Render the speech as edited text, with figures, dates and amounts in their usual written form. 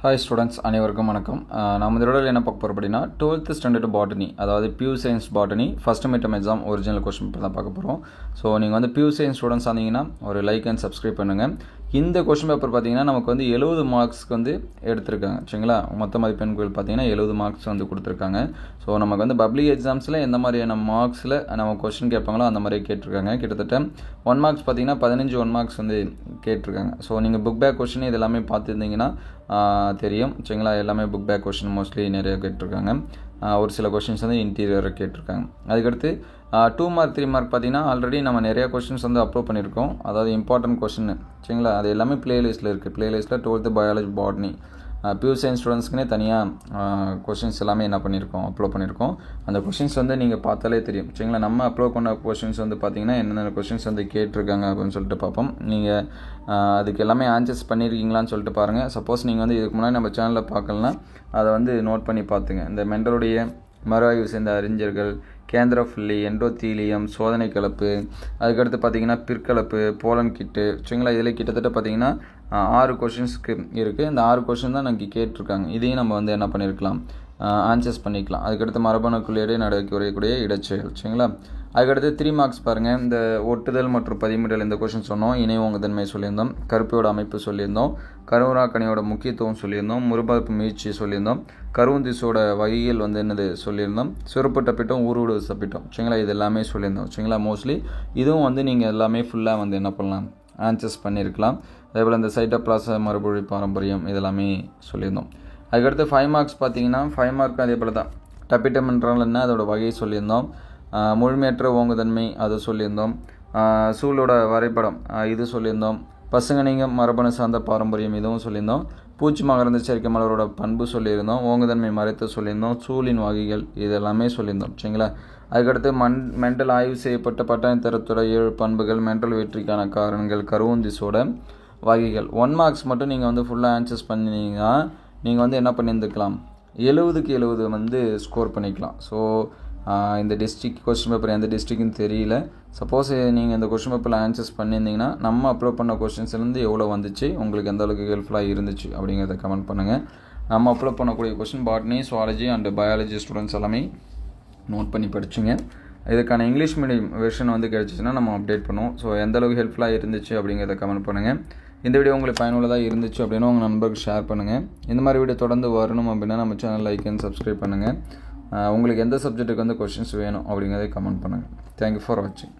Hi students, அனைவருக்கும் வணக்கம். நம்ம இந்த வீடியோவில் என்ன பார்க்க போகிறோம் அப்படின்னா 12th ஸ்டாண்டர்ட் பாட்டனி, அதாவது PU science botany first midterm exam original question paper தான் பார்க்க போகிறோம். ஸோ நீங்கள் வந்து பியூ சயின்ஸ் ஸ்டூடெண்ட்ஸ் ஆனீங்கன்னா ஒரு லைக் அண்ட் சப்ஸ்கிரைப் பண்ணுங்கள். இந்த கொஸ்டின் பேப்பர் பார்த்தீங்கன்னா நமக்கு வந்து 70 மார்க்ஸ்க்கு வந்து எடுத்திருக்காங்க. சரிங்களா, மொத்த மதிப்பெண்கள் பார்த்தீங்கன்னா 70 மார்க்ஸ் வந்து கொடுத்துருக்காங்க. ஸோ நமக்கு வந்து பப்ளிக் எக்ஸாம்ஸில் எந்த மாதிரியான மார்க்ஸில் நம்ம கொஸ்டின் கேட்பாங்களோ அந்த மாதிரி கேட்டிருக்காங்க. கிட்டத்தட்ட 1 மார்க்ஸ் பார்த்தீங்கன்னா 15 1 மார்க்ஸ் வந்து கேட்டிருக்காங்க. ஸோ நீங்கள் புக் பேக் கொஸ்டின் இது எல்லாமே பார்த்துருந்தீங்கன்னா தெரியும். சரிங்களா, எல்லாமே புக் பேக் கொஸ்டின் மோஸ்ட்லி நிறைய கேட்டிருக்காங்க. ஒரு சில கொஸ்டின்ஸ் வந்து இன்டீரியராக கேட்டிருக்காங்க. அதுக்கடுத்து 2 மார்க் 3 மார்க் பார்த்தீங்கன்னா ஆல்ரெடி நம்ம நிறையா கொஸ்டின்ஸ் வந்து அப்லோட் பண்ணியிருக்கோம். அதாவது இம்பார்ட்டன்ட் கொஸ்டின். சரிங்களா, அது எல்லாமே ப்ளேலிஸ்ட்டில் இருக்குது. ப்ளேலிஸ்ட்டில் 12th பயாலஜி பாட்னி பியூ சயின்ஸ் ஸ்டூடெண்ட்ஸ்க்குனே தனியாக கொஷின்ஸ் எல்லாமே என்ன பண்ணியிருக்கோம், அப்லோட் பண்ணியிருக்கோம். அந்த கொஷின்ஸ் வந்து நீங்கள் பார்த்தாலே தெரியும். சரிங்களா, நம்ம அப்லோட் பண்ண கொஷின்ஸ் வந்து பார்த்தீங்கன்னா என்னென்ன கொஷின்ஸ் வந்து கேட்டிருக்காங்க அப்படின்னு சொல்லிட்டு பார்ப்போம். நீங்கள் அதுக்கு எல்லாமே ஆன்சர்ஸ் பண்ணியிருக்கீங்களான்னு சொல்லிட்டு பாருங்கள். சப்போஸ் நீங்கள் வந்து இதுக்கு முன்னாடி நம்ம சேனலில் பார்க்கலன்னா அதை வந்து நோட் பண்ணி பார்த்துங்க. இந்த மெண்டலுடைய மறு ஆய்வு சேர்ந்த அறிஞர்கள், கேந்திரஃபுல்லி, எண்டோத்தீலியம், சோதனை கலப்பு, அதுக்கடுத்து பார்த்தீங்கன்னா பிற்கலப்பு, போலன் கிட்டு. சரிங்களா, இதில் கிட்டத்தட்ட பார்த்தீங்கன்னா 6 கொஷின்ஸ்க்கு இருக்குது. இந்த 6 கொஷின் தான் நமக்கு கேட்டிருக்காங்க. இதையும் நம்ம வந்து என்ன பண்ணியிருக்கலாம், ஆன்சர்ஸ் பண்ணிக்கலாம். அதுக்கடுத்து மரபணுக்குள்ளிடையே நடக்கக்கூடிய இடைச்செயல். சரிங்களா, அதுக்கடுத்து 3 மார்க்ஸ் பாருங்கள். இந்த ஒட்டுதல் மற்றும் பதிமிடல் இந்த கொஷின் சொன்னோம். இணை ஓங்குதன்மை சொல்லியிருந்தோம். கருப்பையோட அமைப்பு சொல்லியிருந்தோம். கருவுராக்கணியோட முக்கியத்துவம் சொல்லியிருந்தோம். முறுபாய்ப்பு முயற்சி சொல்லியிருந்தோம். கருவுந்திசோட வகைகள் வந்து என்னது சொல்லியிருந்தோம். சிறப்பு டப்பிட்டோம், ஊருடு சப்பிட்டோம். சரிங்களா, இது எல்லாமே சொல்லியிருந்தோம். சரிங்களா, மோஸ்ட்லி இதுவும் வந்து நீங்கள் எல்லாமே ஃபுல்லாக வந்து என்ன பண்ணலாம், ஆன்சர்ஸ் பண்ணியிருக்கலாம். அதேபோல் இந்த சைட்டோபிளாச மரபுழி பாரம்பரியம் இதெல்லாமே சொல்லியிருந்தோம். அதுக்கடுத்து 5 மார்க்ஸ் பார்த்தீங்கன்னா 5 மார்க் அதே போல் தான். டப்பிட்டம் என்றால் என்ன, அதோட வகையை சொல்லியிருந்தோம். முழுமையற்ற ஓங்குதன்மை அது சொல்லியிருந்தோம். சூழலோட வரைபடம் இது சொல்லியிருந்தோம். பசுங்கணிகம் மரபணு சார்ந்த பாரம்பரியம் இதுவும் சொல்லியிருந்தோம். பூச்சி மகரந்த செயற்கை மலரோட பண்பு சொல்லியிருந்தோம். ஓங்குதன்மை மறைத்து சொல்லியிருந்தோம். சூழின் வகைகள் இதெல்லாமே சொல்லியிருந்தோம். சரிங்களா, அதுக்கடுத்து மெண்டல் ஆய்வு செய்யப்பட்ட பட்டாணி தரத்தோட 7 பண்புகள், மெண்டல் வெற்றிக்கான காரணங்கள், கருவுந்திசோட வகைகள். 1 மார்க்ஸ் மட்டும் நீங்கள் வந்து ஃபுல்லாக ஆன்சர்ஸ் பண்ணிங்கன்னா நீங்கள் வந்து என்ன பண்ணியிருந்துக்கலாம், 70க்கு 70 வந்து ஸ்கோர் பண்ணிக்கலாம். ஸோ இந்த டிஸ்ட்ரிக்ட் கொஸ்டின் பேப்பர் எந்த டிஸ்ட்ரிக்ட்னு தெரியல. சப்போஸ் நீங்கள் இந்த கொஸ்டின் பேப்பரில் ஆன்சர்ஸ் பண்ணியிருந்தீங்கன்னா நம்ம அப்லோட் பண்ண கொஸ்டின்ஸ்லேருந்து எவ்வளோ வந்துச்சு, உங்களுக்கு எந்த அளவுக்கு ஹெல்ப்ஃபுல்லாக இருந்துச்சு அப்படிங்கிறத கமெண்ட் பண்ணுங்கள். நம்ம அப்லோட் பண்ணக்கூடிய question botany, zoology and biology students எல்லாமே நோட் பண்ணி படிச்சுங்க. இதுக்கான இங்கிலீஷ் மீடியம் வெர்ஷன் வந்து கிடச்சிச்சின்னா நம்ம அப்டேட் பண்ணுவோம். ஸோ எந்த அளவுக்கு ஹெல்ப்ஃபுல்லாக இருந்துச்சு அப்படிங்கிறத கமெண்ட் பண்ணுங்கள். இந்த வீடியோ உங்களுக்கு பயனுள்ளதாக இருந்துச்சு அப்படின்னா உங்கள் நண்பருக்கு ஷேர் பண்ணுங்கள். இந்த மாதிரி வீடியோ தொடர்ந்து வரணும் அப்படின்னா நம்ம சேனல் லைக் அண்ட் சப்ஸ்கிரைப் பண்ணுங்கள். உங்களுக்கு எந்த சப்ஜெக்ட்டுக்கு வந்து கொஸ்டின்ஸ் வேணும் அப்படிங்கிறத கமெண்ட் பண்ணுங்கள். தேங்க்யூ ஃபார் வாட்சிங்.